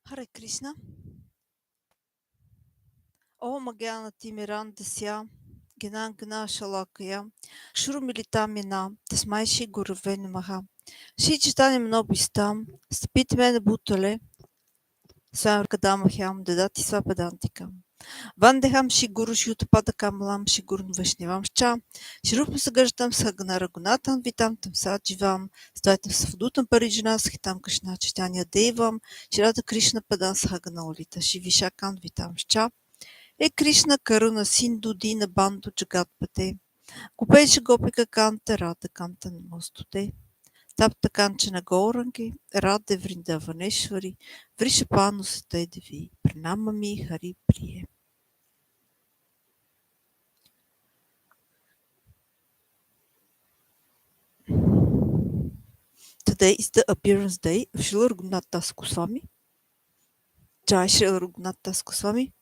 Hare Krishna. Om Gyanati Mirandasya Gnana Shalakaya Shurumilitamina Tasmai Shri Gurave Namaha Shri Chaitanya Manobhistam Stapitmena Bhutale Swamkadamaham Dadati Swapadantikam Vandeham Shri Guru Shutapada Kamalam Shri Gurun Vaishnavam Shcha Shri Rupam Sagartam Sagana Ragunathan Vitam Tam Sajivam Stvaitam Savdutam Parijana Schitam Krishna Chaitanya Devam Shri Radha Krishna Padan Sagana Olita Shri Vishakan Vitam Shcha Кришна Каруна Синду Дина Банду Джагатпате, Купеше Гопика Канта Рада Канта Намостуте, Тапта Канчана Гауранги, Раде Вриндаванешвари, Вришапану Сате Деви, Pranamami Hari Priye. Today is the appearance day of Srila Ragunatha Goswami. Jai Srila Ragunatha Goswami.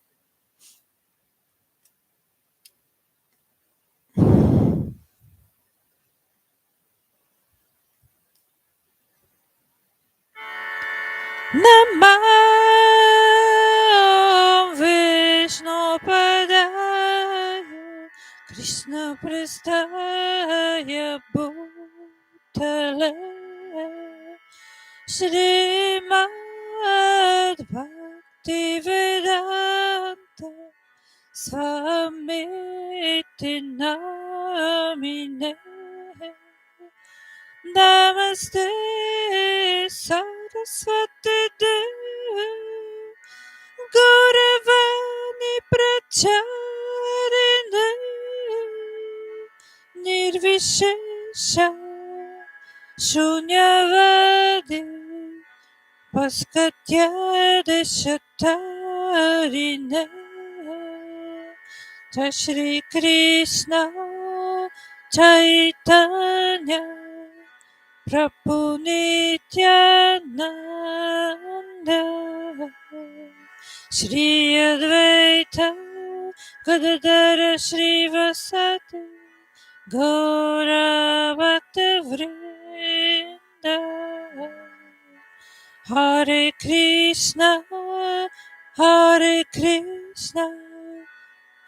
Namah Vishnu Padaya Krishna Prestaya Bhutale Srimad Bhakti Vedanta Swamiti Namine Namaste Saraswati Devi Gauravani Pracharine Nirvishesha Shunyavadi Paskatya Deshatarine Jai Shri Krishna Chaitanya Prabhu Nityananda Shri Advaita Gadadara Srivasati Gaura Bhakta Vrinda Hare Krishna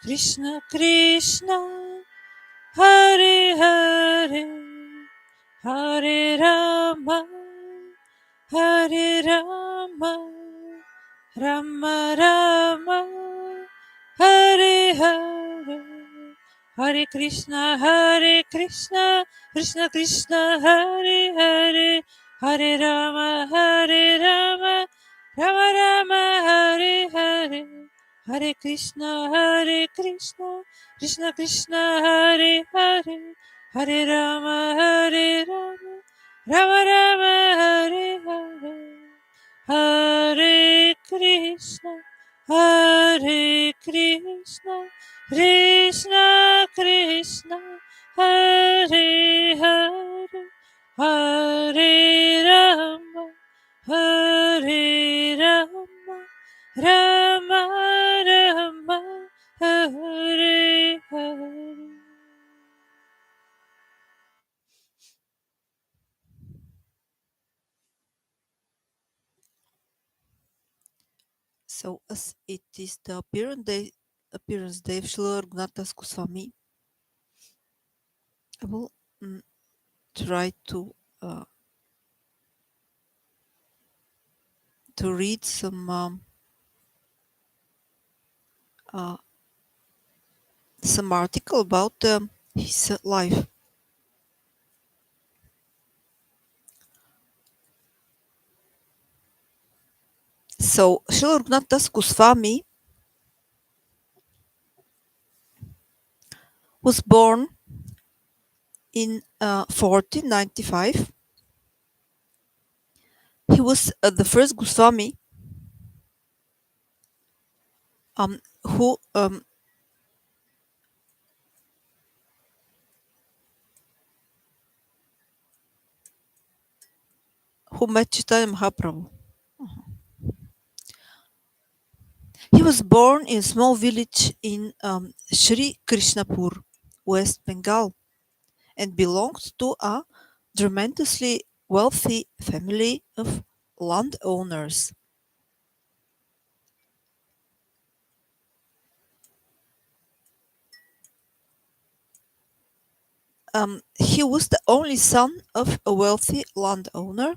Krishna Krishna Hare Hare Hare Rama Rama Rama Hare Hare Hare Krishna Krishna Krishna Hare Hare Hare Rama Rama Rama Hare Hare Hare Krishna Krishna Krishna Hare Hare Hare Rama Rama Rama Hare Hare Hare Krishna Krishna Krishna Hare Hare Hare Rama Rama Rama Hare Hare. So as it is the appearance day of Srila Ragunatha Goswami, I will try to read some article about his life. So Srila Ragunatha Goswami was born in 1495. He was the first Goswami who met Chaitanya Mahaprabhu. He was born in a small village in Sri Krishnapur, West Bengal, and belonged to a tremendously wealthy family of landowners. He was the only son of a wealthy landowner.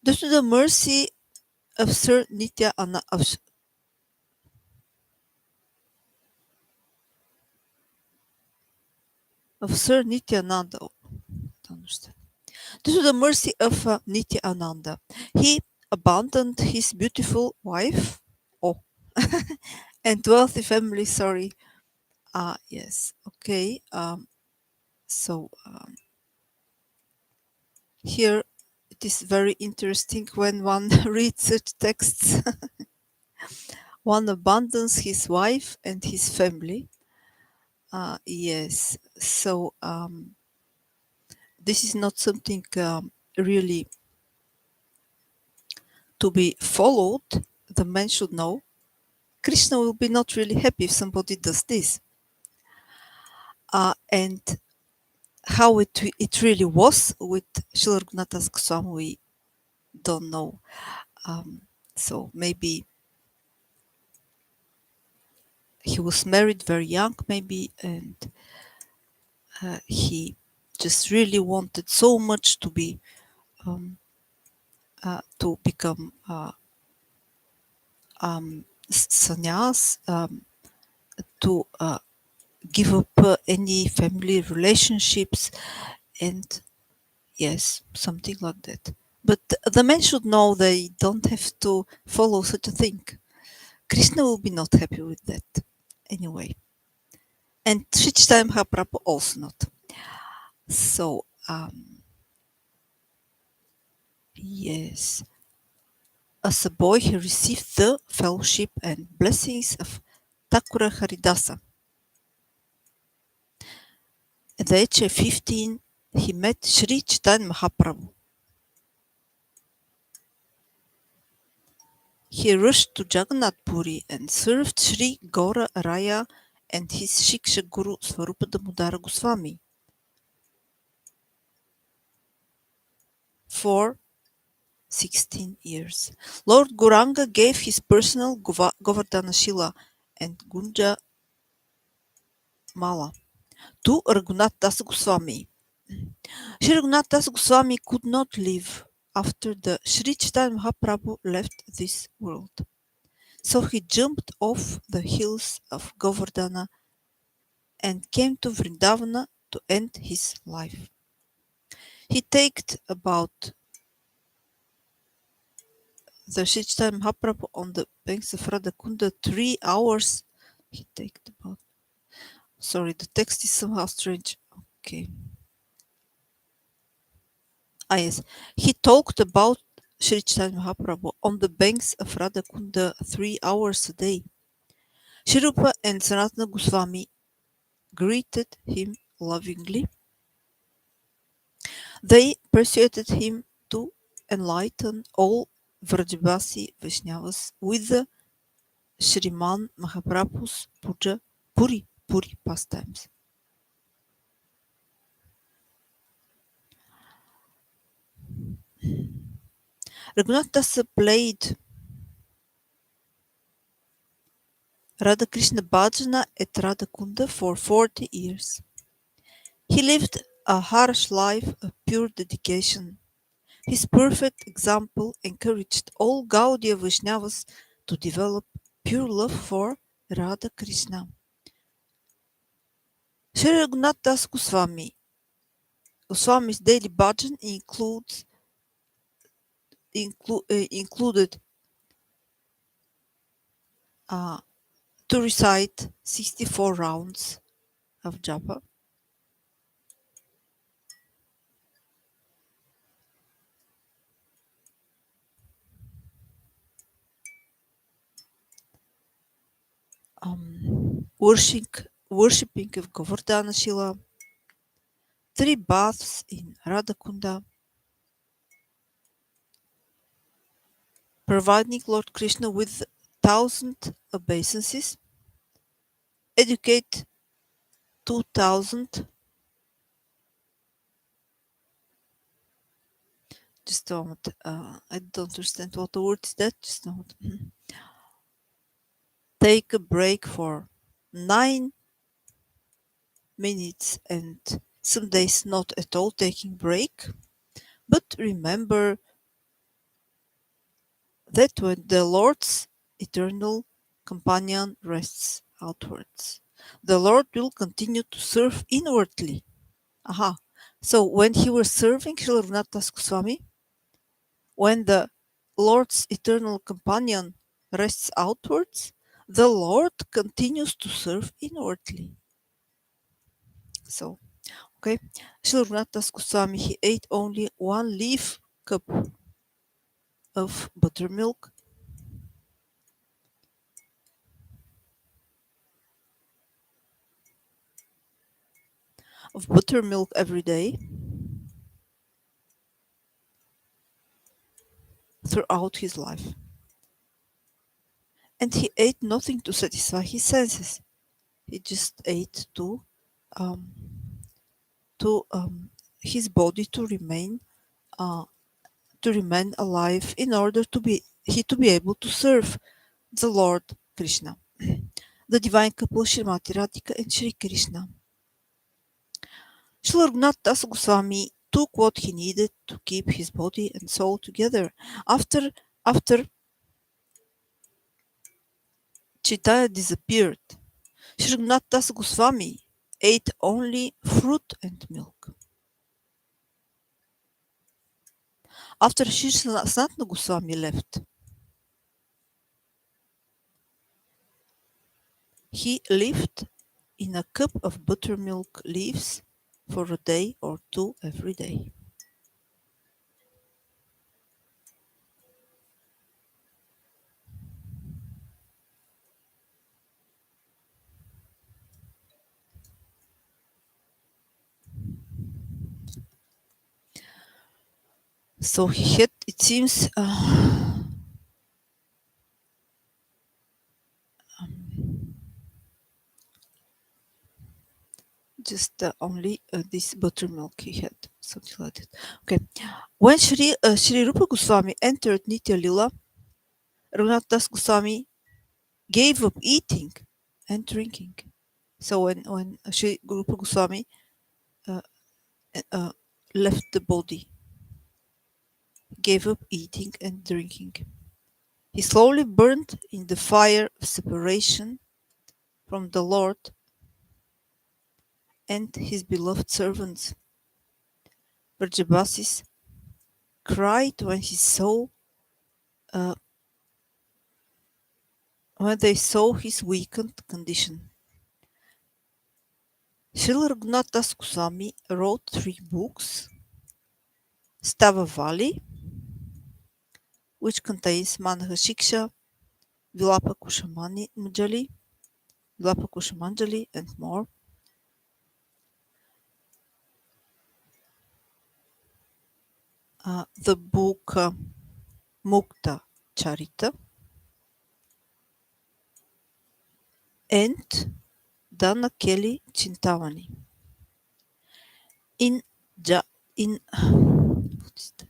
Due to the mercy of Sir Nityananda, don't understand. Due to the mercy of Nityananda, he abandoned his beautiful wife, oh, and wealthy family. Sorry. Yes. Okay. So here it is very interesting when one reads such texts. One abandons his wife and his family. Yes. So this is not something really to be followed. The man should know. Krishna will be not really happy if somebody does this. And how it really was with Srila Ragunatha Goswami, we don't know. So maybe he was married very young, maybe, and he just really wanted so much to be to become sannyas, to give up any family relationships, and yes, something like that. But the men should know they don't have to follow such a thing. Krishna will be not happy with that anyway. And Sri Chaitanya Mahaprabhu also not. So, yes. As a boy, he received the fellowship and blessings of Thakura Haridasa. At the age of 15, he met Sri Chaitanya Mahaprabhu. He rushed to Jagannath Puri and served Sri Gaura Raya and his Shiksha Guru Swarupa Damodara Goswami for 16 years. Lord Gauranga gave his personal Govardhanashila and Gunja Mala to Ragunatha Dasa Goswami. Sri Ragunatha Dasa Goswami could not live after the Sri Chaitanya Mahaprabhu left this world. So he jumped off the hills of Govardhana and came to Vrindavana to end his life. He taked about the Sri Chaitanya Mahaprabhu on the banks of Radhakunda 3 hours. He taked about. Sorry, the text is somehow strange. Okay. Yes. He talked about Sri Chaitanya Mahaprabhu on the banks of Radhakunda 3 hours a day. Sri Rupa and Sanatana Goswami greeted him lovingly. They persuaded him to enlighten all Vrajabasi Vaishnavas with the Shriman Mahaprabhu's Puri pastimes. Raghunatha Dasa played Radha Krishna Bhajana at Radhakunda for 40 years. He lived a harsh life of pure dedication. His perfect example encouraged all Gaudiya Vaishnavas to develop pure love for Radha Krishna. Sri Raghunatha Das Goswami's daily bhajan included to recite 64 rounds of japa, worshipping of Govardhana Shila, 3 baths in Radhakunda, providing Lord Krishna with 1,000 obeisances, educate 2,000. Just a moment. I don't understand what the word is that. Just a moment. Take a break for 9 minutes and some days not at all taking break. But remember that when the Lord's eternal companion rests outwards, the Lord will continue to serve inwardly. Aha. So when he was serving Srila Ragunatha Goswami, when the Lord's eternal companion rests outwards, the Lord continues to serve inwardly. So, okay, Srila Ragunatha Goswami, he ate only 1 leaf cup of buttermilk. Of buttermilk every day throughout his life. And he ate nothing to satisfy his senses. He just ate um, to his body uh, to remain alive in order to be able to serve the Lord Krishna, the divine couple Srimati Radhika and Shri Krishna. Srila Raghunath Das Goswami took what he needed to keep his body and soul together. After Chaitanya disappeared, Sri Raghunath Das Goswami ate only fruit and milk. After Sri Sanatana Goswami left, he lived in a cup of buttermilk leaves for a day or two every day. So he had, it seems, just only this buttermilk he had, something like that. Okay. When Shri Rupa Goswami entered Nitya Lila, Raghunath Das Goswami gave up eating and drinking. So when Shri Rupa Goswami uh, uh, left the body, gave up eating and drinking. He slowly burned in the fire of separation from the Lord and his beloved servants. Brajabasis cried uh, when they saw his weakened condition. Srila Raghunath Das Goswami wrote 3 books: Stavavali, which contains Manha Shiksha, Vilapa Kushamanjali, and more. The book Mukta Charita, and Dana Kelly Chintavani. In ja, in what is that?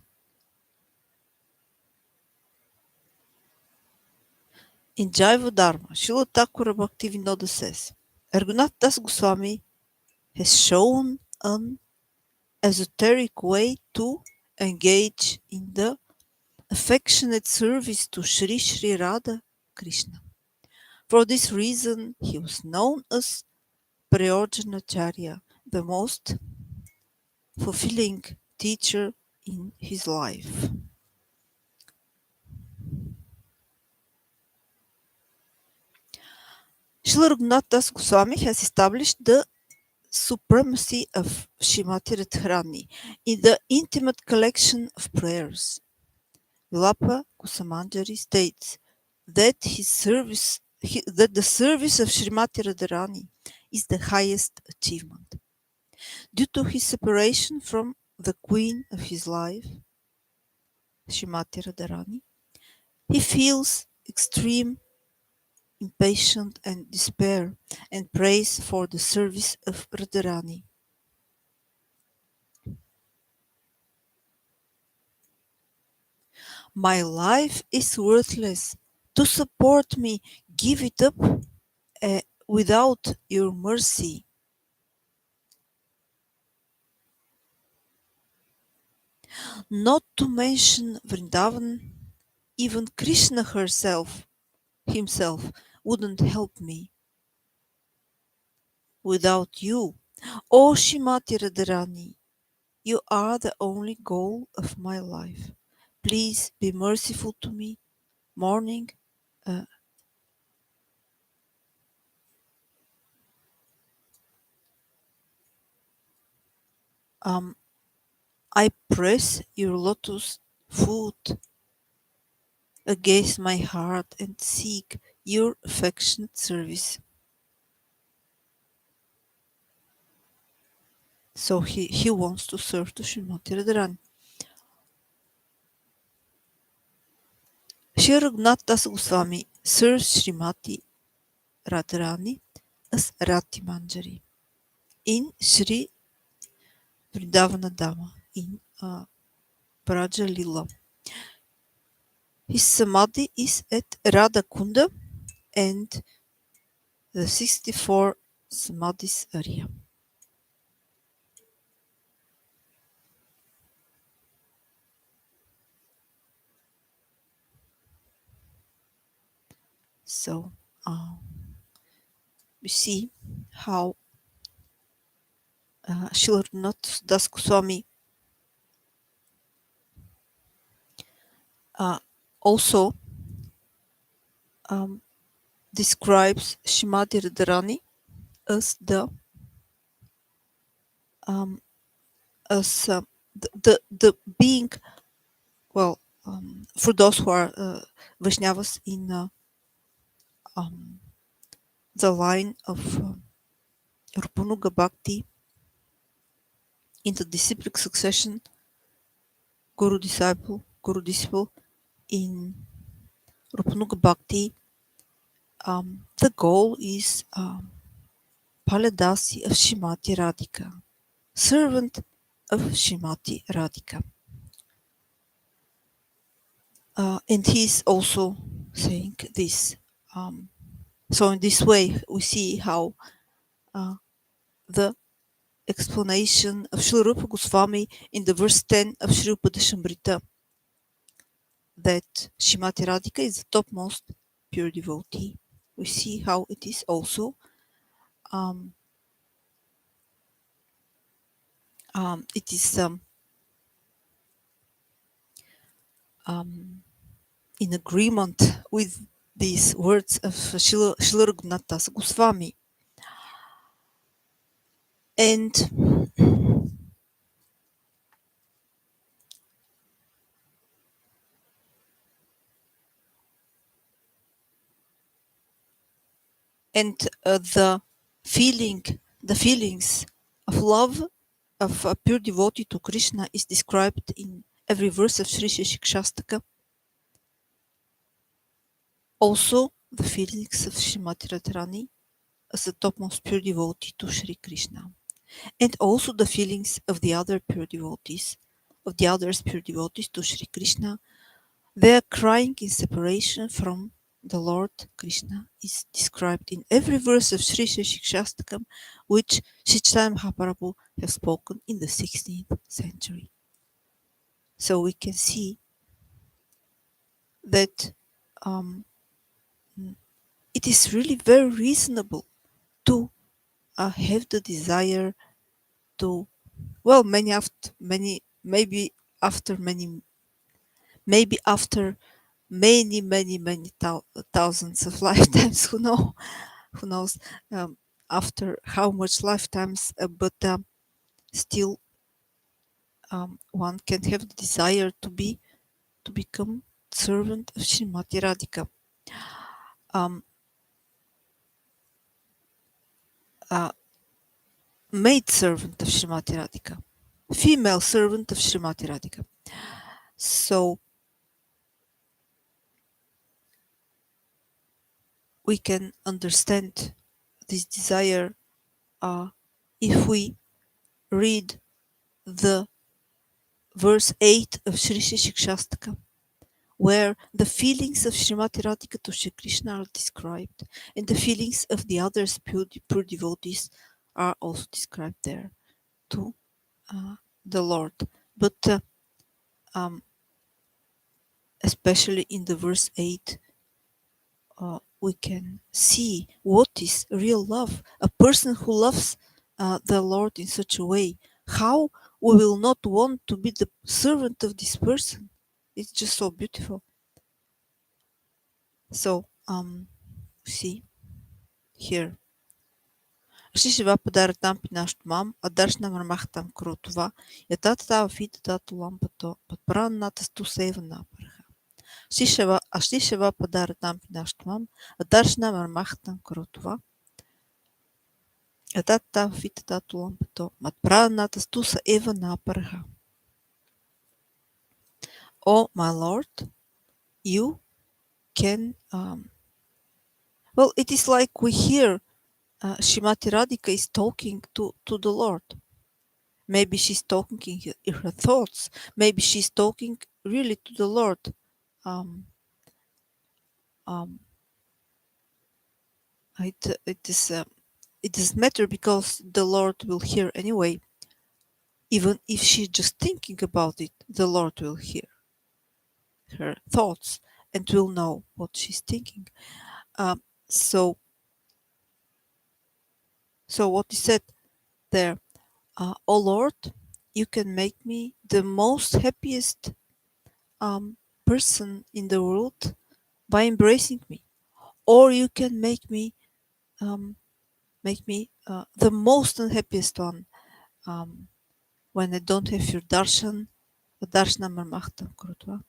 In Jaiva Dharma, Srila Thakura Bhaktivinoda says, Raghunath Das Goswami has shown an esoteric way to engage in the affectionate service to Sri Sri Radha Krishna. For this reason, he was known as Prayojanacharya, the most fulfilling teacher in his life. Srila Raghunath Das Goswami has established the supremacy of Srimati Radharani in the intimate collection of prayers. Vilapa Kusumanjari states that that the service of Srimati Radharani is the highest achievement. Due to his separation from the queen of his life, Srimati Radharani, he feels extreme impatience and despair and prays for the service of Radharani. My life is worthless. To support me, give it up without your mercy. Not to mention Vrindavan, even Krishna himself wouldn't help me without you. O Shrimati Radharani, you are the only goal of my life. Please be merciful to me. Morning. Uh, um, I press your lotus foot against my heart and seek your affectionate service. So he wants to serve to Srimati Radharani. Sri Ragunatha Das Goswami serves Srimati Radharani as Rati Manjari in Sri Vrindavana Dhama in Braja Lila. His samadhi is at Radha Kunda and the 64 samadhis area. So we see how Srila Raghunatha Das Goswami also um, describes Shrimati Radharani as the um, as the being, well, for those who are Vaishnavas in um, the line of Rupanuga Bhakti, in the disciplic succession, Guru disciple in Rupanuga Bhakti, the goal is Paladasi of Shrimati Radhika, servant of Shrimati Radhika. And he's also saying this. So in this way, we see how the explanation of Srila Rupa Goswami in the verse 10 of Sri Upadeshamrita, that Shrimati Radhika is the topmost pure devotee. We see how it is also um, it is in agreement with these words of Srila Raghunatha Goswami. And the feelings of love of a pure devotee to Krishna is described in every verse of Sri Shikshastaka. Also, the feelings of Srimati Radharani as the topmost pure devotee to Sri Krishna, and also the feelings of the other pure devotees, to Sri Krishna. Their crying in separation from the Lord Krishna is described in every verse of Sri Shikshastakam, which Sri Chaitanya Mahaprabhu have spoken in the 16th century. So we can see that it is really very reasonable to have the desire to, well, maybe after many thousands of lifetimes, who knows, after how much lifetimes, but still one can have the desire to become servant of Srimati Radhika, maid servant of Srimati Radhika, female servant of Srimati Radhika. So we can understand this desire if we read the verse 8 of Sri Shikshastaka, where the feelings of Srimati Radhika to Sri Krishna are described, and the feelings of the other pure devotees are also described there to the Lord. But um, especially in the verse 8, we can see what is real love. A person who loves the Lord in such a way, how we will not want to be the servant of this person? It's just so beautiful. So, see here. Ще шива подарă tam pi naștu mam, a darshna marmachtam krotova, ja tata vita tatu lambato, pat pranната сту сейва напърха. Ще шива подарă tam pi naștu mam, a darshna marmachtam krotova, ja tata vita tatu lambato, pat pranната сту сейва напърха. Oh, my Lord, you can, well, it is like we hear Shrimati Radhika is talking to the Lord. Maybe she's talking in her thoughts. Maybe she's talking really to the Lord. Um, um, it doesn't matter because the Lord will hear anyway. Even if she's just thinking about it, the Lord will hear her thoughts and will know what she's thinking. Um, so, so what is said there? Oh Lord, you can make me the most happiest person in the world by embracing me, or you can um, make me the most unhappiest one when I don't have your darshan, darshana marmachtam krutva.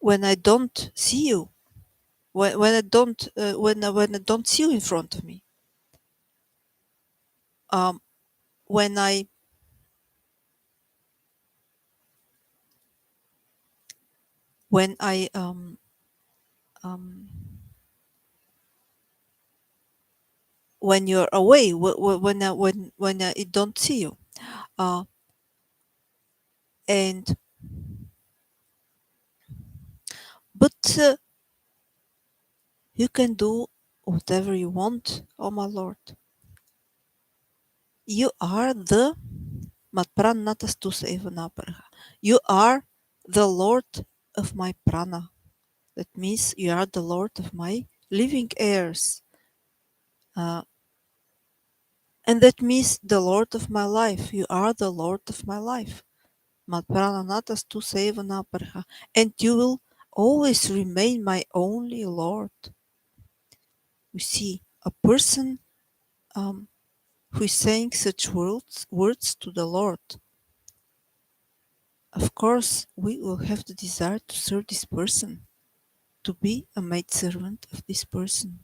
When I don't see you, when I don't when I don't see you in front of me, um, when I when I um, when you're away, when I don't see you, uh, and but you can do whatever you want, oh my Lord. You are the You are the Lord of my prana. That means you are the Lord of my living heirs. And that means the Lord of my life. You are the Lord of my life. And you will always remain my only Lord. You see, a person who is saying such words to the Lord, of course, we will have the desire to serve this person, to be a maidservant of this person.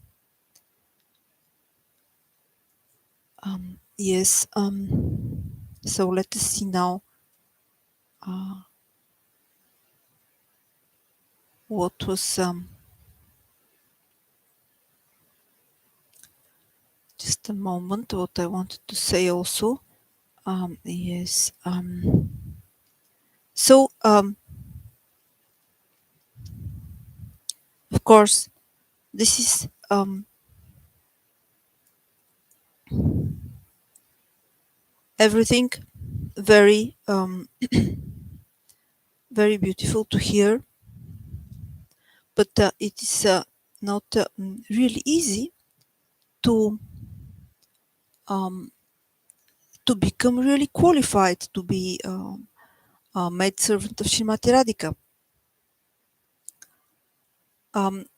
Yes, so let us see now what was just a moment, what I wanted to say also. Yes, so of course, this is everything very very beautiful to hear, but it is not really easy to to become really qualified to be a maidservant of Srimati Radhika.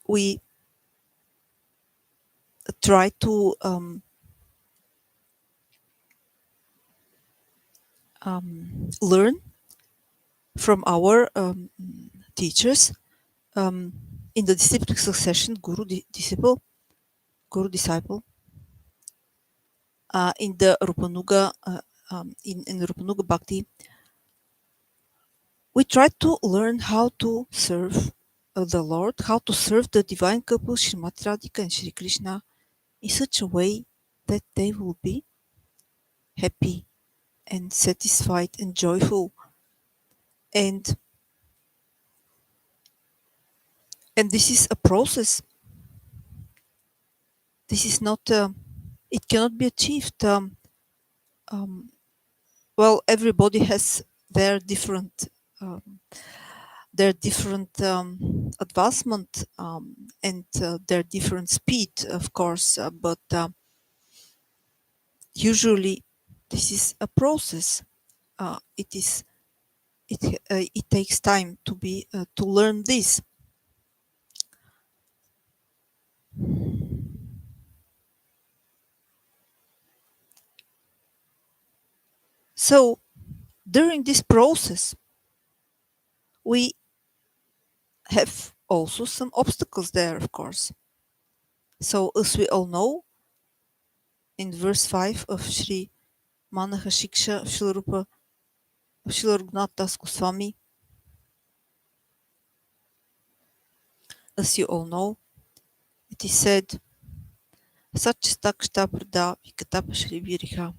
We try to learn from our teachers in the disciplic succession, disciple, guru disciple, in the Rupanuga in Rupanuga Bhakti. We try to learn how to serve the Lord, how to serve the divine couple Srimati Radhika and Shri Krishna in such a way that they will be happy and satisfied and joyful. And this is a process. This is not it cannot be achieved. Well, everybody has their different advancement and their different speed, of course, but usually this is a process. It takes time to learn this. So during this process, we have also some obstacles there, of course. So as we all know, in verse 5 of Sri Manaha Shiksha of Srila Ragunatha Goswami, as you all know, it is said, Sachtakshta Prada Vikatapa Shri Viriha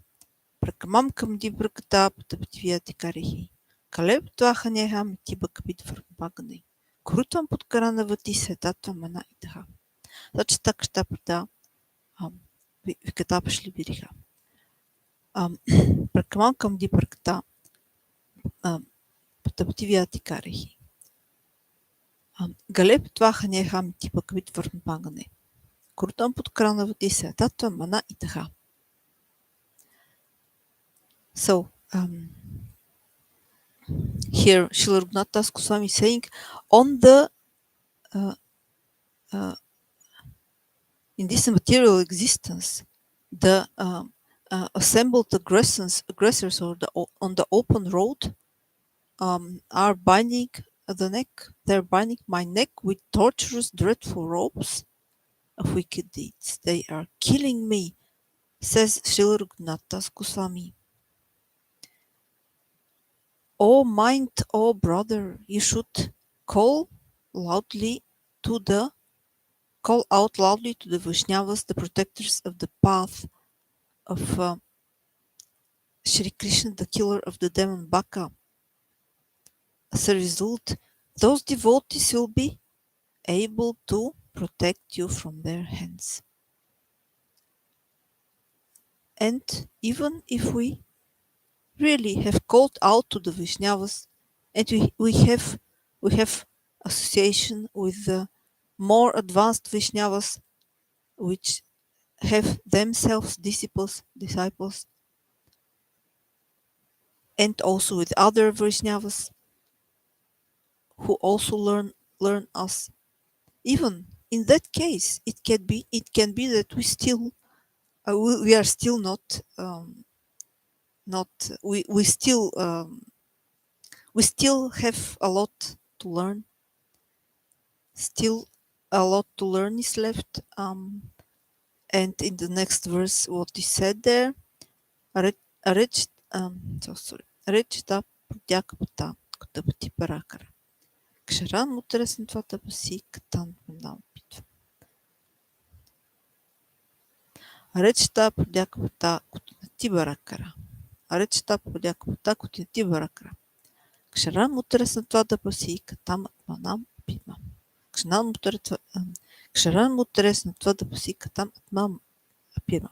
Prakamam Kamdi Prakata Patapitvia Tikarihi Kaleb Twahanyaham Tibakabit Farpagani Kurutam Putkaranavati Setatva Mana Itaha Sachtakshta Prada Vikatapa Shri Viriha Prakamam Kamdi Prakata Patapitvia Tikarihi Galeb Twahanyaham Tibakabit Farpagani Kurutam Putkaranavati Setatva Mana Itaha. So here Srila Ragunatha Goswami is saying, on the in this material existence, the assembled aggressors or on the open road are binding the neck. They're binding my neck with torturous, dreadful ropes of wicked deeds. They are killing me, says Srila Ragunatha Goswami. O mind, O brother, you should call loudly to the call out loudly to the Vaishnavas, the protectors of the path of Shri Krishna, the killer of the demon Baka. As a result, those devotees will be able to protect you from their hands. And even if we really have called out to the Vaishnavas and we have association with the more advanced Vaishnavas which have themselves disciples, and also with other Vaishnavas who also learn us. Even in that case, it can be that we are still not we still have a lot to learn. Still a lot to learn is left. And in the next verse, what is said there, Rechta Pudyakapata Kutapati Parakara. Ksharan Mutarasantvata Pasi Katan Manapit. Rechta Pudyakapata Kutinati Barakara. Rechta Pudyakapata Kutinati Barakara. Ksharan Mutarasantvata Pasi Katam Manam Pima. Ksharan Mutarasantvata Pasi Katam Atmam Pima.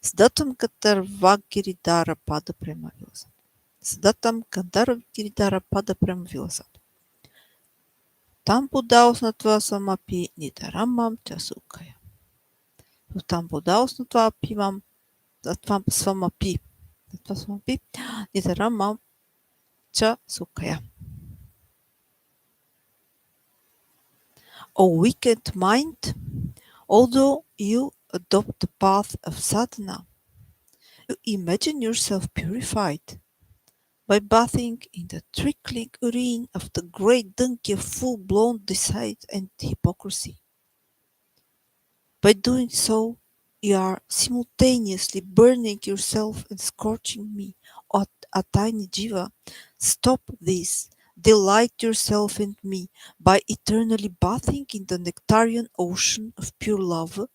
Сдатам Катарвагиридара пада према виласа. Сдатам Катарвагиридара пада према виласа. Там подаос на това самапи нитарамам часукая. Там подаос на това пимам, на това самапи нитарамам часукая. O wicked mind, although you adopt the path of sadhana, you imagine yourself purified by bathing in the trickling urine of the great donkey of full-blown deceit and hypocrisy. By doing so, you are simultaneously burning yourself and scorching me, a tiny jiva. Stop this. Delight yourself in me by eternally bathing in the nectarian ocean of pure love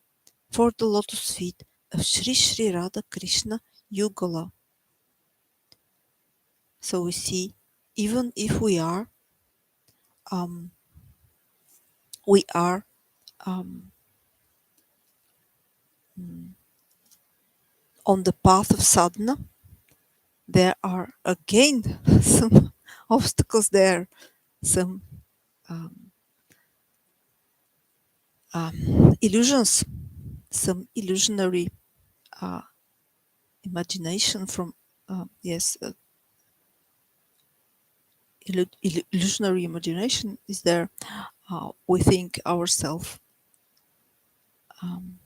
for the lotus feet of Sri Sri Radha Krishna Yugala. So we see, even if we are um, on the path of sadhana, there are again some obstacles there, some um, illusions, some illusionary uh, imagination from yes, illusionary imagination is there. We think ourselves um,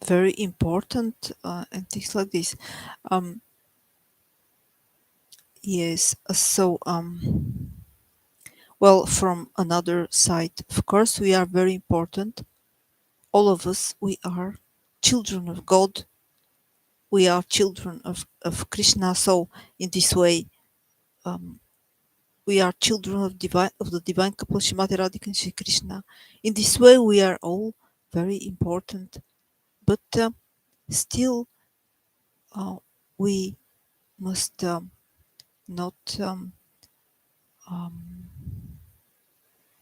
very important and things like this. Um, yes, so well, from another side, of course, we are very important. All of us, we are children of God. We are children of Krishna. So in this way, um, we are children of the divine couple Shrimati Radhika and Shri Krishna. In this way, we are all very important. But still, uh, we must not um,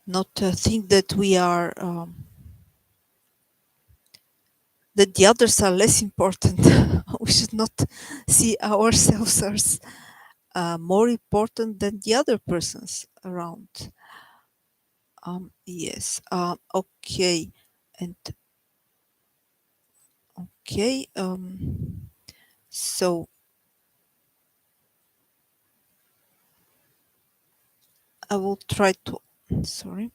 not think that we are that the others are less important. We should not see ourselves as more important than the other persons around. Yes. Okay. And okay. So I will try to. Sorry.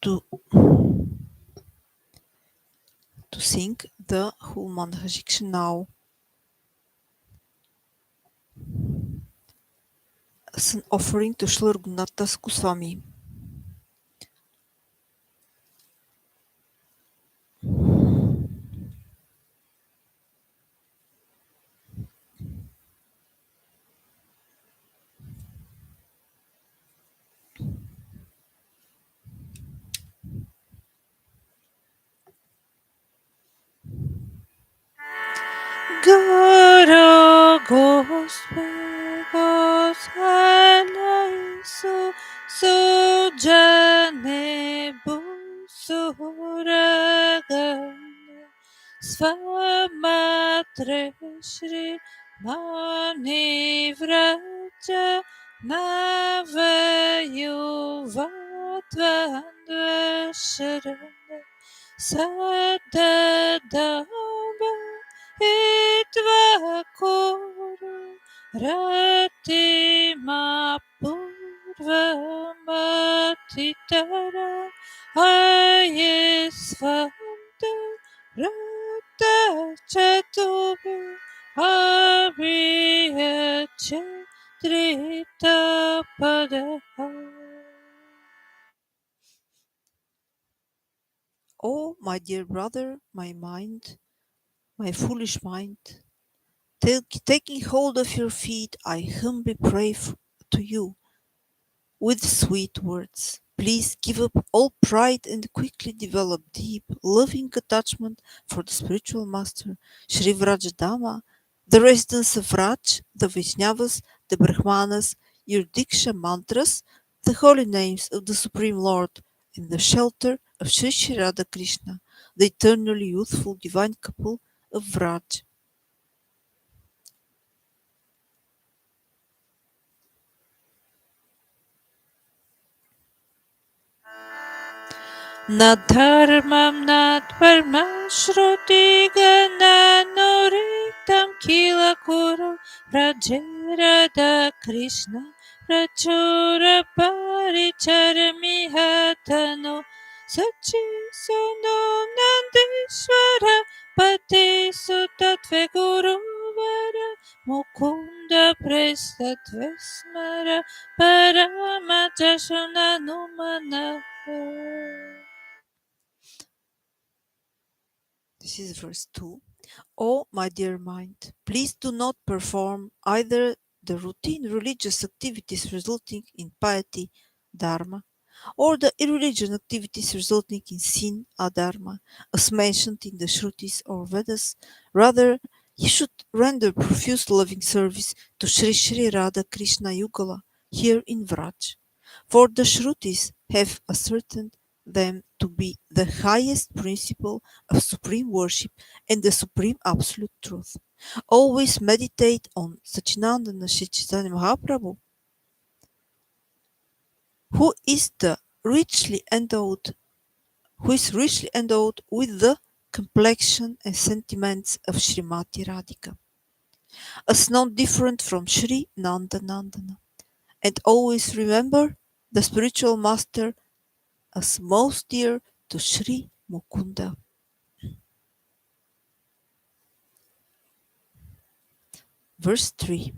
To sing the whole Manhajik now as an offering to Srila Ragunatha Goswami. Guru Goswami Sujane Busuragana Svamatre Shri Mani Vraja Navayuvatvandvasharana Sadadamba Itvakuru Ratima Purvamatitara Ayesvanta Rata Chatubi Ariyache Trita Padaha. Oh, my dear brother, my mind, my foolish mind, taking hold of your feet, I humbly pray to you with sweet words. Please give up all pride and quickly develop deep, loving attachment for the spiritual master, Sri Vrajadama, the residence of Vraj, the Vaishnavas, the Brahmanas, your Diksha mantras, the holy names of the Supreme Lord, and the shelter of Sri Sri Radha Krishna, the eternally youthful divine couple of Vraj. न धर्मं न धर्मं श्रुतिगणानुरिक्तं किल कुरु व्रजे राधाकृष्ण प्रचुरपरिचरमिह तनु सचिसुनो नन्दीश्वर पतिसुतत्वे गुरुवर मुकुन्द प्रेस्तत्वे स्मर परमजशुननुमनः. This is verse 2. Oh, my dear mind, please do not perform either the routine religious activities resulting in piety, dharma, or the irreligious activities resulting in sin, adharma, as mentioned in the Shrutis or Vedas. Rather, you should render profuse loving service to Sri Sri Radha Krishna Yugala here in Vraj. For the Shrutis have ascertained them to be the highest principle of supreme worship and the supreme absolute truth. Always meditate on Sachinandana Shri Chaitanya Mahaprabhu, who is the richly endowed who is richly endowed with the complexion and sentiments of Srimati Radhika, as none different from Sri Nandanandana. And always remember the spiritual master as most dear to Sri Mukunda. Verse 3.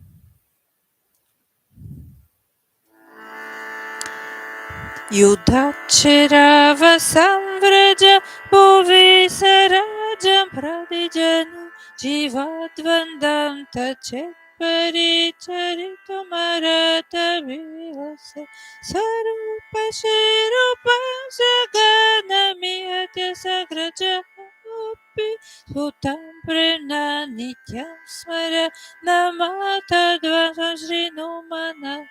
युधाक्षिरावसंव्रज भुवि सरजं प्रतिजनु जीवद्वन्द्वं तच्चित्परिचरितुमरतविलस स्वरूपशिरूपसगनमियत्य सग्रजोऽपि सुतं प्रेम्णा नित्यं स्मर नमातद्वन्द्वं श्रीनुमनः.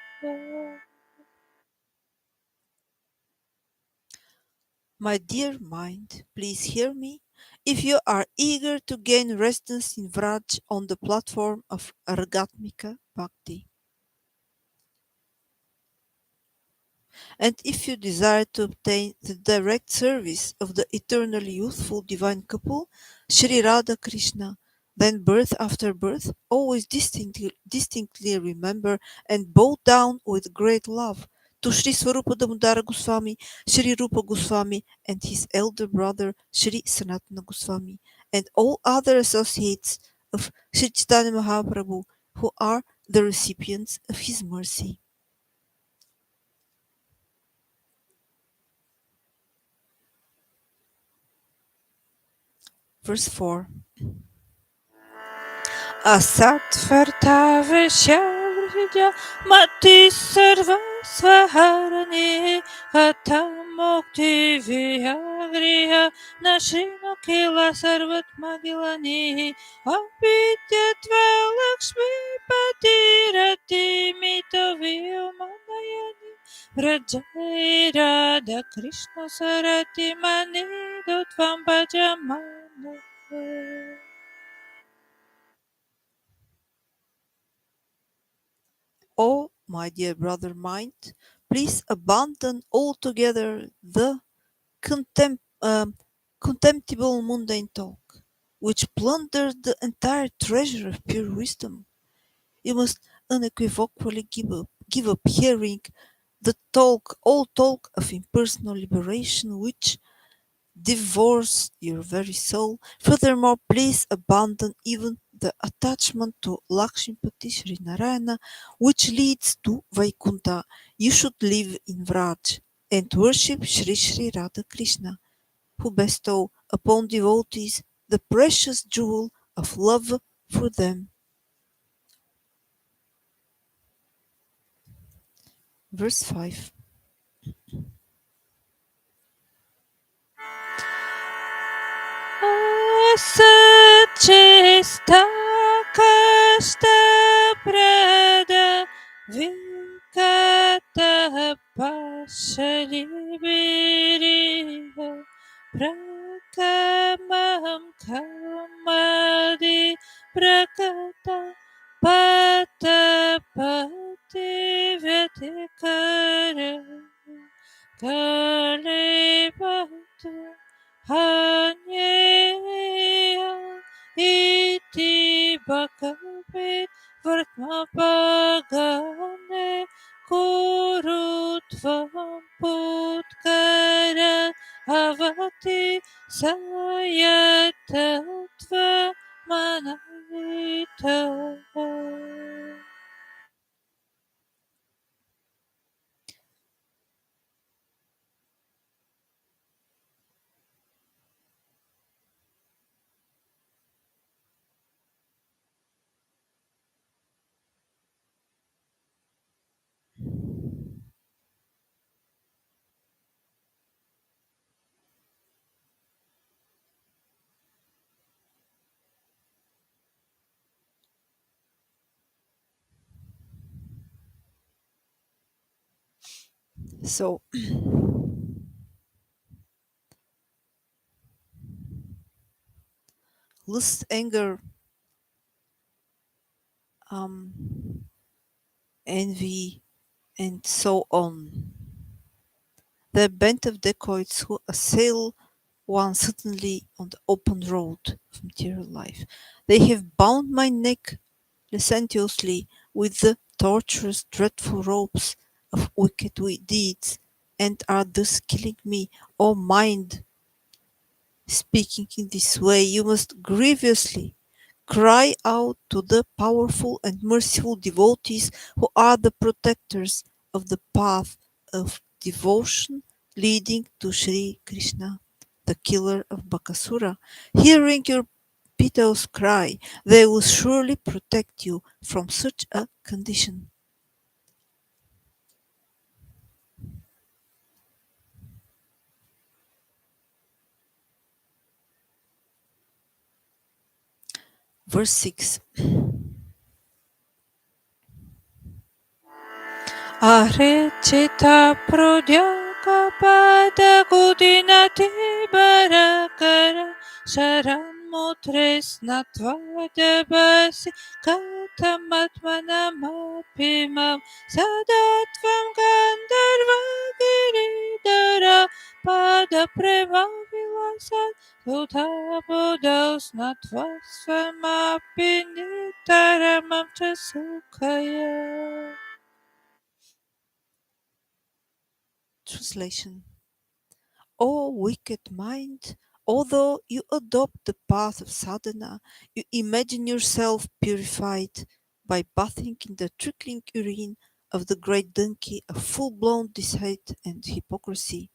My dear mind, please hear me. If you are eager to gain residence in Vraj on the platform of Ragatmika Bhakti, and if you desire to obtain the direct service of the eternally youthful divine couple, Sri Radha Krishna, then birth after birth, always distinctly remember and bow down with great love to Sri Swarupa Damodara Goswami, Sri Rupa Goswami, and his elder brother Sri Sanatana Goswami, and all other associates of Sri Chaitanya Mahaprabhu who are the recipients of his mercy. Verse 4. असत्वर्ताविषया मति सर्वस्वहरणे हतमुक्तिविहागृह न शृणु किल सर्वत्मगिलनिः अविद्यत्वा लक्ष्मीपतिरतिमितविमनयनि व्रजैराधकृष्ण सरति मनिदु त्वं भजमानः. Oh, my dear brother mind, please abandon altogether the contemptible mundane talk, which plunders the entire treasure of pure wisdom. You must unequivocally give up hearing all talk of impersonal liberation, which divorce your very soul. Furthermore, please abandon even the attachment to Lakshmipati Sri Narayana, which leads to Vaikuntha. You should live in Vraj and worship Sri Sri Radha Krishna, who bestow upon devotees the precious jewel of love for them. Verse 5. Asachista kashtaprada vikata pasharibiriha prakamam kamadi prakata patapati vyatikara kalipatu Hanyeya iti bhakavit vartmapagane kurutvam putkara avati sayatatva manavita. So, lust, anger, um, envy, and so on. The band of dacoits who assail one suddenly on the open road of material life. They have bound my neck licentiously with the torturous, dreadful ropes of wicked deeds, and are thus killing me. O mind, speaking in this way, you must grievously cry out to the powerful and merciful devotees who are the protectors of the path of devotion leading to Sri Krishna, the killer of Bakasura. Hearing your piteous cry, they will surely protect you from such a condition. Verse 6. Arechita prodhyaka pada kudinati barakara sharan mutres natvada basi katamatmanamapimam sadatvam gandharva giridara pada prema vilasat sudha buddhos natvasvamapinitaramam chasukaya. Translation. O wicked mind, although you adopt the path of sadhana, you imagine yourself purified by bathing in the trickling urine of the great donkey of full-blown deceit and hypocrisy.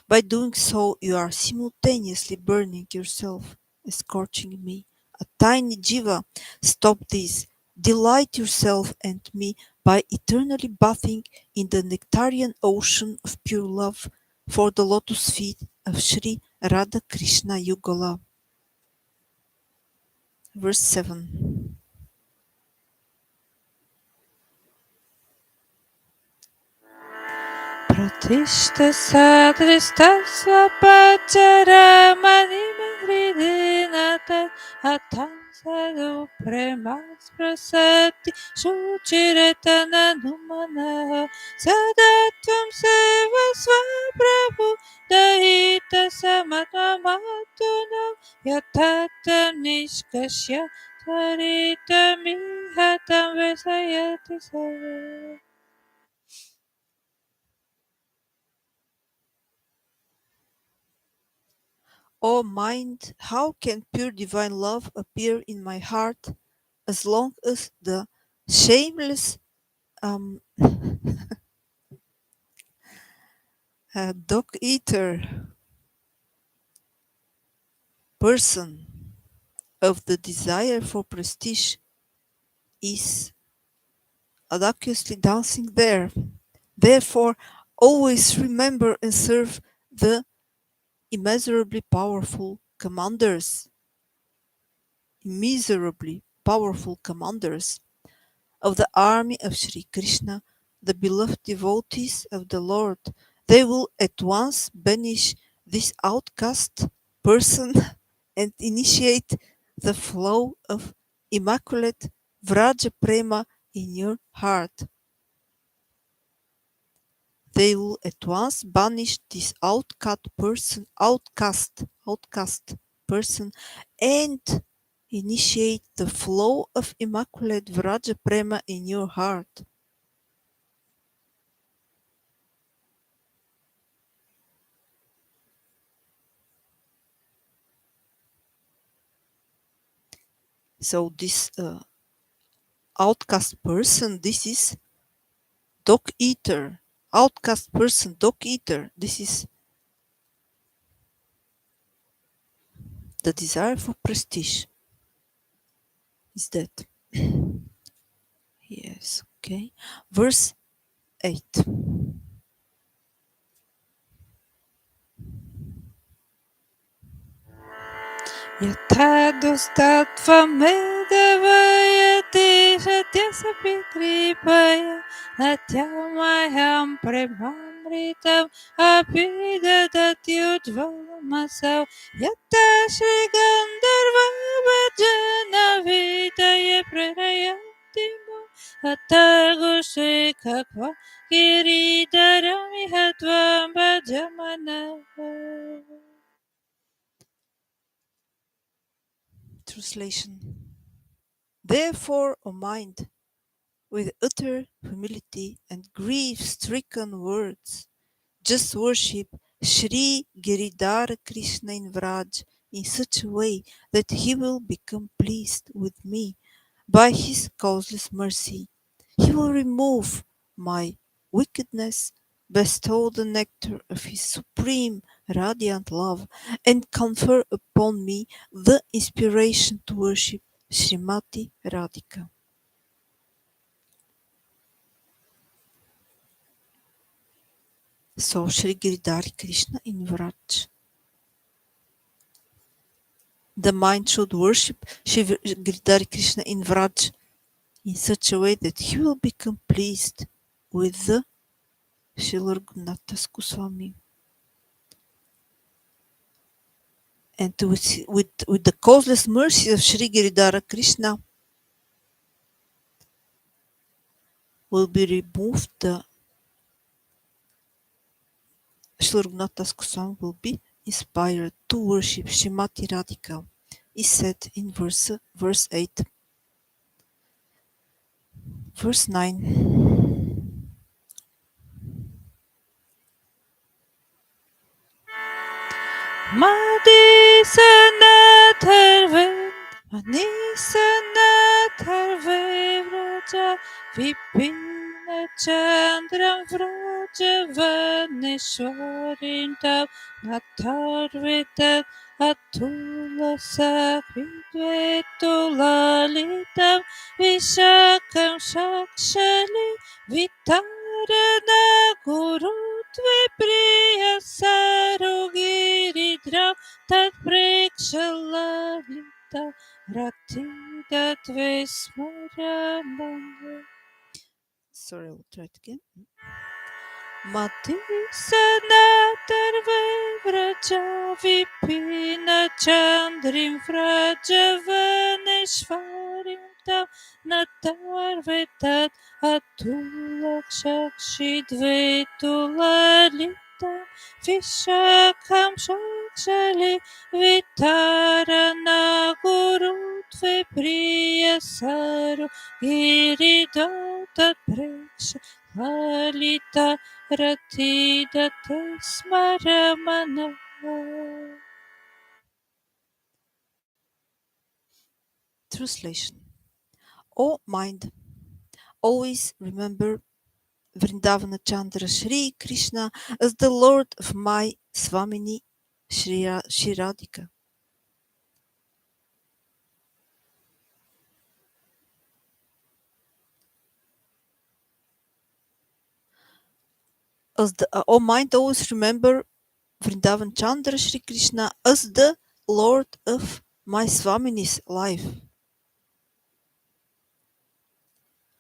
By doing so, you are simultaneously burning yourself and scorching me. A tiny jiva, stop this. Delight yourself and me by eternally bathing in the nectarian ocean of pure love for the lotus feet of Sri Radha Krishna Yugala. Verse 7. Pratishta sadrista svapachara manima hridinata atam sadhu premas prasati shuchiratana numana sadatvam seva svaprabhu dahita samatmamatuna yatata nishkashya tvarita mihatam vesayati sarva. O mind, how can pure divine love appear in my heart as long as the shameless dog eater person of the desire for prestige is audaciously dancing there. Therefore, always remember and serve the immeasurably powerful commanders, immeasurably powerful commanders of the army of Sri Krishna, the beloved devotees of the Lord. They will at once banish this outcast person and initiate the flow of immaculate Vraja Prema in your heart. They will at once banish this outcast person, and initiate the flow of immaculate Vraja Prema in your heart. So this outcast person, this is dog eater. Outcast person, dog eater. This is the desire for prestige. Is that? Yes, okay. Verse 8. यथादुस्तत्वमेदवयति सत्यसपि कृपया नत्यमहं प्रेमामृतम् अपि ददत्युज्ज्वलमसौ यत्तत् Shri Gandharva Bhajana Vidaya Pranayanti Atago Shri Kakva Giridharami Hatvam Bhajamana. Translation. Therefore, O mind, with utter humility and grief-stricken words, just worship Sri Giridhara Krishna in Vraj in such a way that he will become pleased with me by his causeless mercy. He will remove my wickedness, bestow the nectar of his supreme radiant love, and confer upon me the inspiration to worship Srimati Radhika. So Sri Giridhara Krishna in Vraj. The mind should worship Sri Giridhara Krishna in Vraj in such a way that he will become pleased with the Srila Ragunatha Goswami. And with the causeless mercy of Sri Giridhara Krishna will be removed the Srila Ragunatha Goswami will be inspired to worship Srimati Radhika, is said in verse 8. Verse 9. Madhisanatharve Manisanatharve Vraja Vipina Chandram Vraja Vaneshwarintam Natharvitat Atula Sakvidvetulalitam Vishakam Shakshali Vitarana Gurutve Priya Sarugiridra Tat Prekshalalita Ratidat Vesmaranam. Sorry, I will try it again. Mati Sanatarve Vraja Vipina Chandrim Vraja Vaneshwarim Tam Natarvetat Atulakshakshidvetulalitam Vishakam Shakshali Vitarana Gurutve Priya Saru Giridotat Preksha Lalita Ratidate Smaramana. Translation. O mind, always remember Vrindavana Chandra Shri Krishna as the Lord of my Swamini Shri Radhika. O mind, always remember Vrindavan Chandra Shri Krishna as the Lord of my Swamini's life.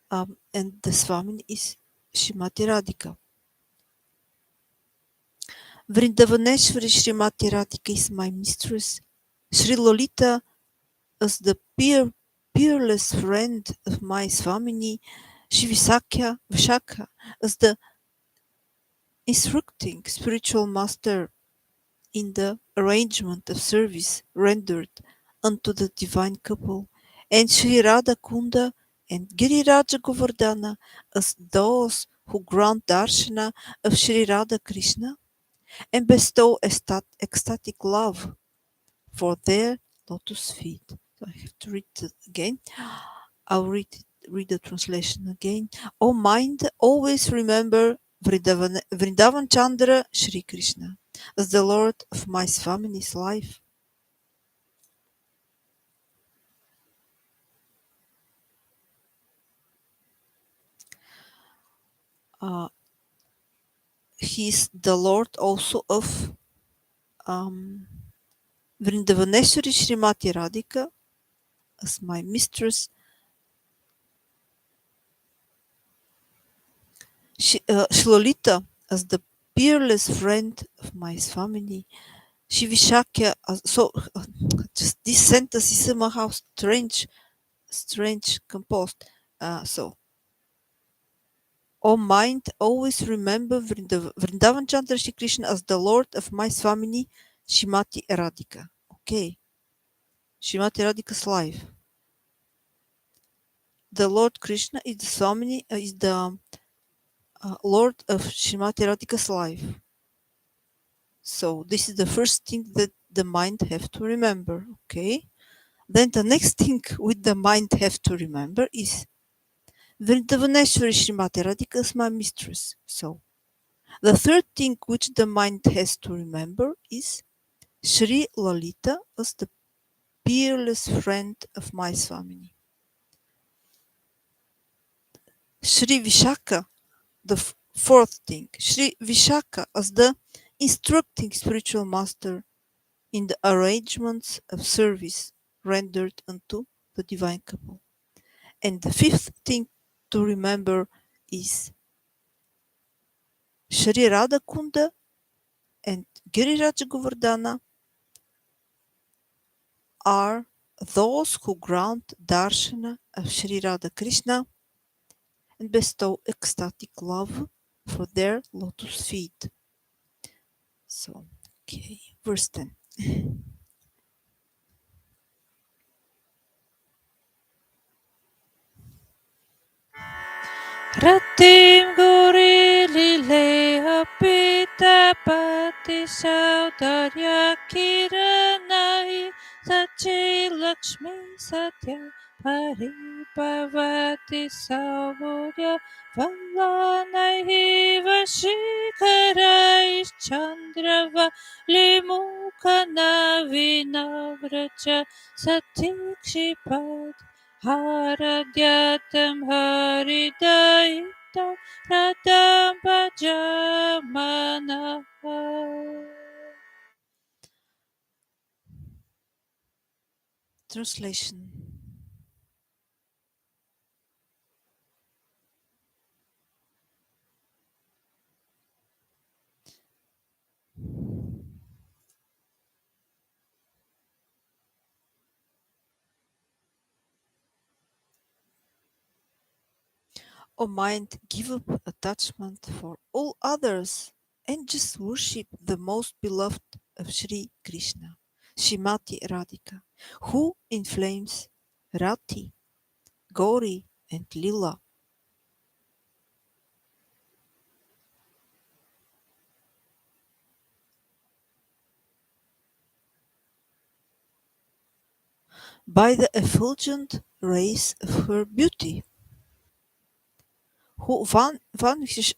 And the Swamini is Srimati Radhika. Vrindavaneshwari Srimati Radhika is my mistress. Sri Lolita as the peerless friend of my Swamini. Shri Vishakha as the instructing spiritual master in the arrangement of service rendered unto the divine couple, and Sri Radha Kunda and Giriraja Govardhana as those who grant darshana of Sri Radha Krishna and bestow ecstatic love for their lotus feet. So I have to read it again. I'll read the translation again. O mind, always remember Vrindavan Chandra Shri Krishna as the Lord of my family's life. He is the Lord also of Vrindavaneshwari Srimati Radhika as my mistress. Shlolita as the peerless friend of my family. Shivishakya, Just this sentence is somehow strange composed. O mind, always remember Vrindavan Chandra Shri Krishna as the Lord of my Swamini Shrimati Radhika. Okay, Shrimati Radhika's life. The Lord Krishna is the Swamini, is the Lord of Shrimati Radhika's life. So this is the first thing that the mind have to remember. Okay. Then the next thing with the mind have to remember is Vrindavaneshwari Shrimati Radhika is my mistress. So the third thing which the mind has to remember is Sri Lalita was the peerless friend of my Swamini. Sri Vishaka, the fourth thing, Sri Vishaka as the instructing spiritual master in the arrangements of service rendered unto the divine couple. And the fifth thing to remember is Shri Radha Kunda and Giriraj Govardhana are those who grant darshana of Sri Radha Krishna and bestow ecstatic love for their lotus feet. So, okay, verse 10. Ratim guri lile apita pati saudarya kiranai sachi lakshmi satya paribhavati saurya valanai vashikarai chandrava limukana vinavracha satikshipad Haradyatam haridayita radam bhajamana. Translation. O mind, give up attachment for all others and just worship the most beloved of Sri Krishna, Shrimati Radhika, who inflames Rati, Gauri, and Lila. By the effulgent rays of her beauty, who vanishes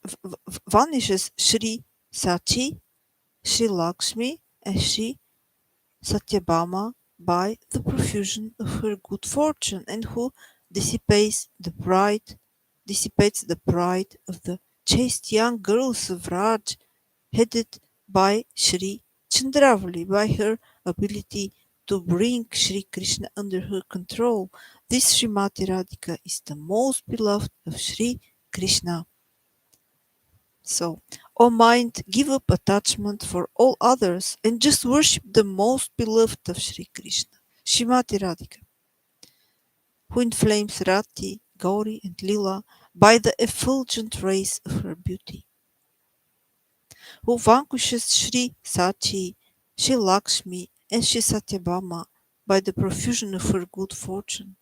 Sri Sachi, Sri Lakshmi, and Sri Satyabhama by the profusion of her good fortune, and who dissipates the pride of the chaste young girls of Raj, headed by Sri Chandravali, by her ability to bring Sri Krishna under her control. This Srimati Radhika is the most beloved of Sri Krishna. So, O mind, give up attachment for all others and just worship the most beloved of Sri Krishna, Srimati Radhika, who inflames Rati, Gauri, and Lila by the effulgent rays of her beauty, who vanquishes Sri Sachi, Sri Lakshmi, and Sri Satyabhama by the profusion of her good fortune,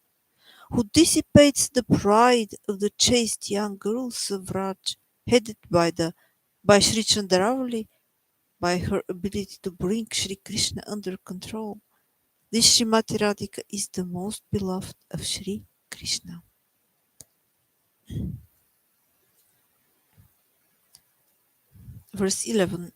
who dissipates the pride of the chaste young girls of Raj, headed by Sri Chandravali, by her ability to bring Sri Krishna under control. This Srimati Radhika is the most beloved of Sri Krishna. Verse 11.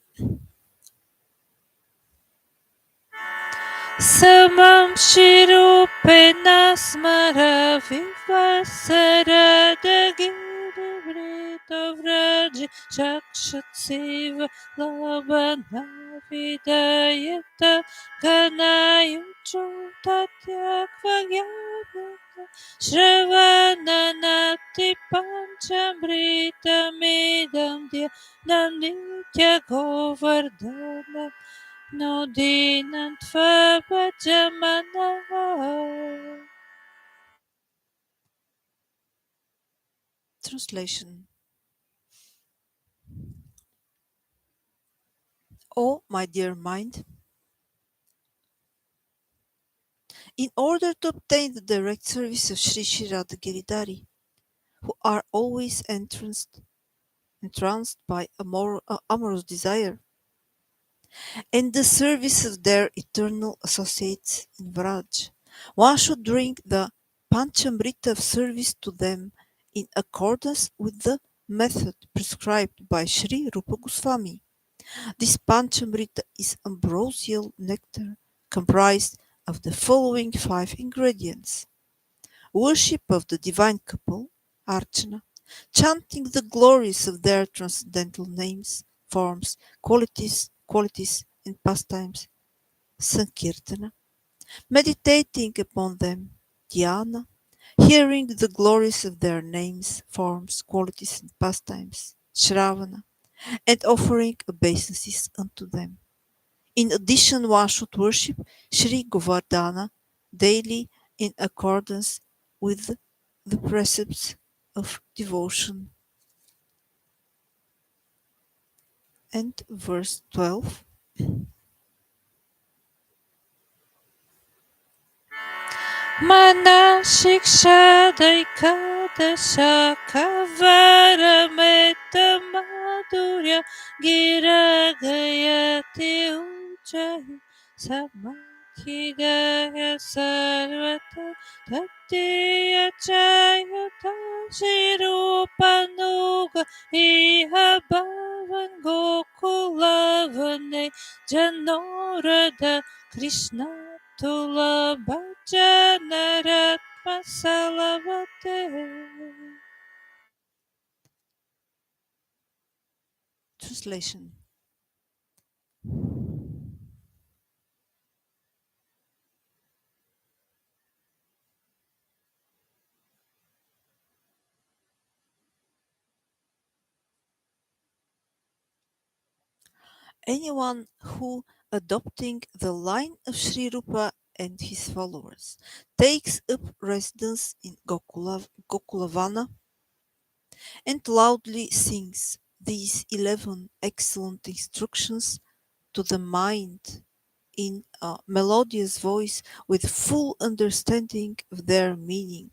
Samam shirupena smara vivasarada girivrita vraji chakshatsiva labana vidayata ganayucho tatyakvagyamata shravananati panchamritamidam dhyam nitya govardhanam no dinam tvabhajamana. Translation. Oh, my dear mind, in order to obtain the direct service of Sri Sri Radha Giridhari, who are always entranced by amorous desire, and the service of their eternal associates in Vraj, one should drink the Panchamrita of service to them in accordance with the method prescribed by Sri Rupa Goswami. This Panchamrita is ambrosial nectar comprised of the following 5 ingredients: worship of the divine couple, Archana, chanting the glories of their transcendental names, forms, qualities and pastimes, Sankirtana, meditating upon them, Dhyana, hearing the glories of their names, forms, qualities and pastimes, Shravana, and offering obeisances unto them. In addition, one should worship Sri Govardhana daily in accordance with the precepts of devotion. And verse 12. Mana shiksha daikadasha kavarameta madhurya gira gayati ujjayi samadhigaya sarvata tatiya chayata shirupanuga iha bhavan gokulavane janorada Krishna Tula Bhajanaratma Salavate. Translation. Anyone who, adopting the line of Sri Rupa and his followers, takes up residence in Gokulavana and loudly sings these 11 excellent instructions to the mind in a melodious voice with full understanding of their meaning,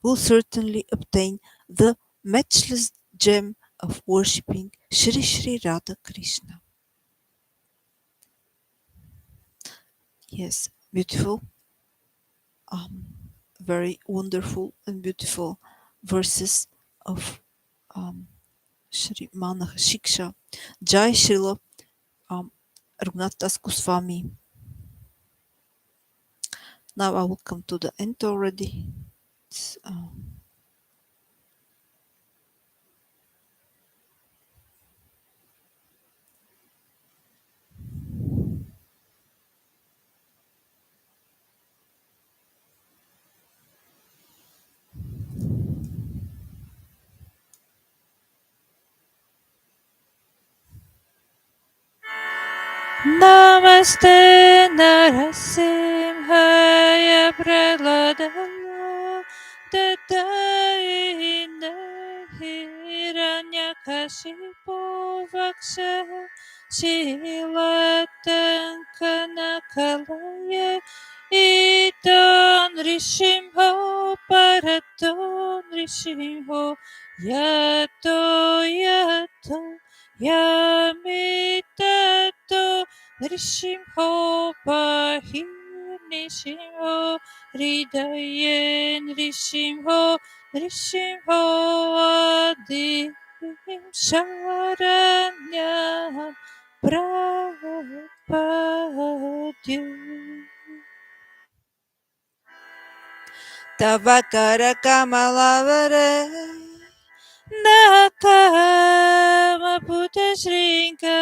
will certainly obtain the matchless gem of worshipping Sri Sri Radha Krishna. Yes, beautiful, um, very wonderful and beautiful verses of Shri Manah Shiksha. Jai Srila Ragunatha Goswami. Now I will come to the end already. It's, Namaste Narasimhaya Praladaya Tataine Hiranyakashipo Vaksha Shilatankanakalaya Iton Rishimho Paraton Rishimho Yato Yato Yamitato Rishimho Pahinishimho Ridayen Rishimho Adim Sharanyam Prapadya. Tabakara Kamalavare Nakama Putashrinka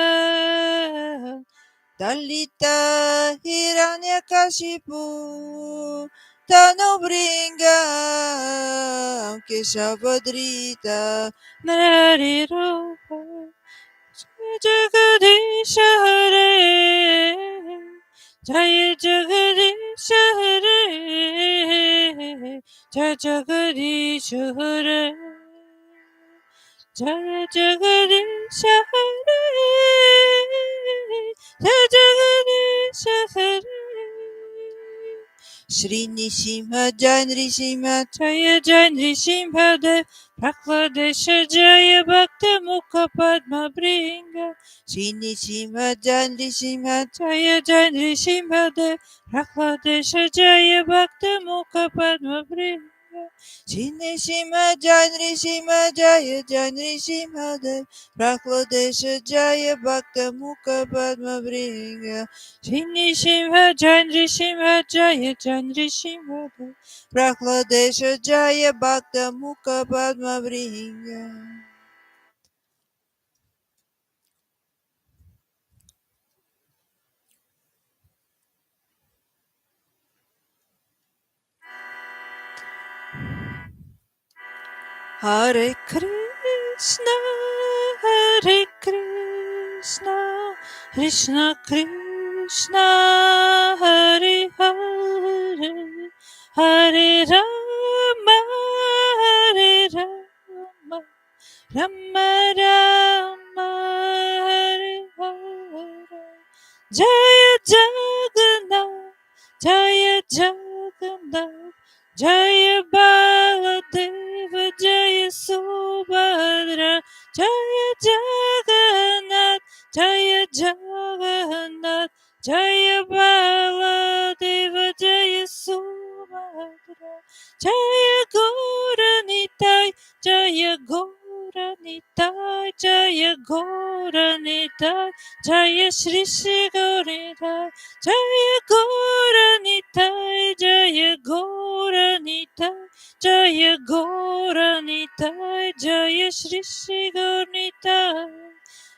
Dalita Hiranyakashipu Tanubringa Keshavadrita Narari Rupa Jagadish Hare, Jaya Jagadish Hare, Jaya Jagadish Hare, Jaya Jagadish Hare, Jaya Jagadish Hare. Shri Nishimha Jai Nrishimha Jaya Jai Nrsimha Dev Prahladesh Jaya Bhakta Mukha Padma Bringa Shri Nishimha Jai Nrishimha Jaya Jai Nrsimha Dev Prahladesh Jaya Bhakta Mukha Padma Bringa Shri Nishimha Jai Nrishimha Jaya Jai Nrishimha Dev Prahladesh Jaya Bhakta Mukha Padma Bringa Shri Nrsimha Jai Nrsimha Jaya Jai Nrsimha Dev Prahladesh Jaya Bhakta Mukha Padma Bringa. Hare Krishna, Hare Krishna, Krishna Krishna, Hare Hare, Hare Rama, Hare Rama, Rama Rama, Hare Hare. Jaya Jagannath, Jaya Jagannath, Jaya Baladeva, Jaya Subhadra, Jaya Jagannath, Jaya Jagannath, Jaya Baladeva, Jaya Subhadra, Jaya Gauranitai, Jaya Gauranitai, Jaya Gauranitai, Jaya Shri Shri Gauranitai, Jaya Gauranitai, Jaya Gauranitai, Jaya Gauranitai, Jaya Shri Shri Gauranitai.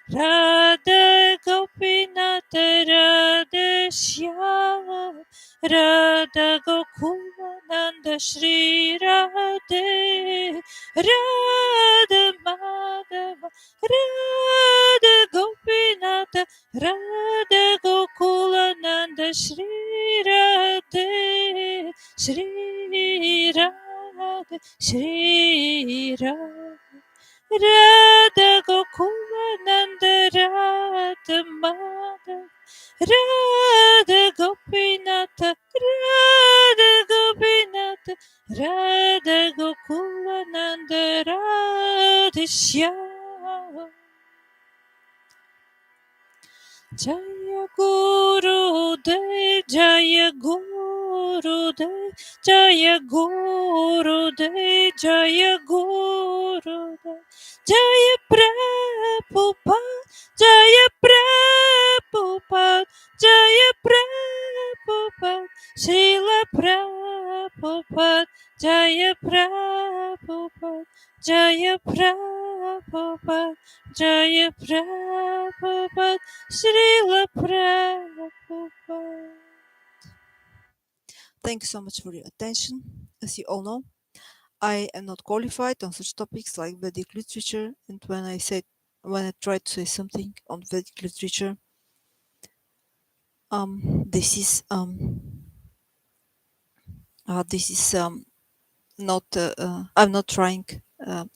Radha Gopinata Radha Shyama Radha Gokula Nanda Shri Radhe Radha Madhava Radha Gopinata Radha Gokula Nanda Shri Radhe Shri Radhe Shri Radhe Radha Gokula Nanda Radha Madhava Radha Gopinatha Radha Gopinatha Radha Gokula Nanda Radha Shyama. Jaya Guru Dev, Jaya Guru Dev, Jaya Guru Dev, Jaya Guru Dev, Jaya Prabhupada, Jaya Prabhupada, Jaya Prabhupada, Srila Prabhupada, Jaya Prabhupada, Jaya Prabhupada, Jaya Prabhupada, Srila Prabhupada. Thank you so much for your attention. As you all know, I am not qualified on such topics like Vedic literature, and when I try to say something on Vedic literature, this is not I'm not trying.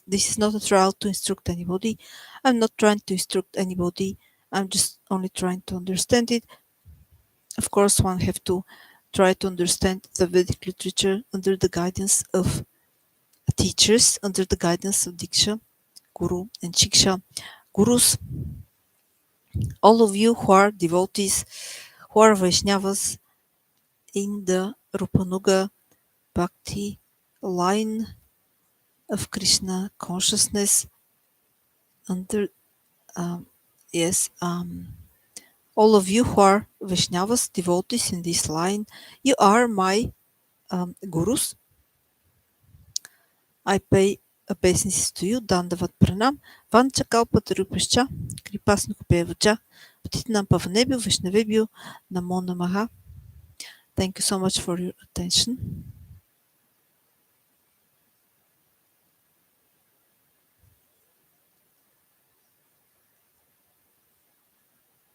This is not a trial to instruct anybody. I'm not trying to instruct anybody. I'm just only trying to understand it. Of course, one have to try to understand the Vedic literature under the guidance of teachers, under the guidance of Diksha, Guru, and Shiksha. Gurus, all of you who are devotees, who are Vaishnavas in the Rupanuga Bhakti line of Krishna consciousness, under yes, all of you who are Vaishnavas, devotees in this line, you are my gurus. I pay obeisances to you, Dandavat Pranam, Vanchakalpatarupascha, Kripasnukapevacha, Patitanam Pavanebhyo, Vaishnavebhyo, Namo Namaha. Thank you so much for your attention.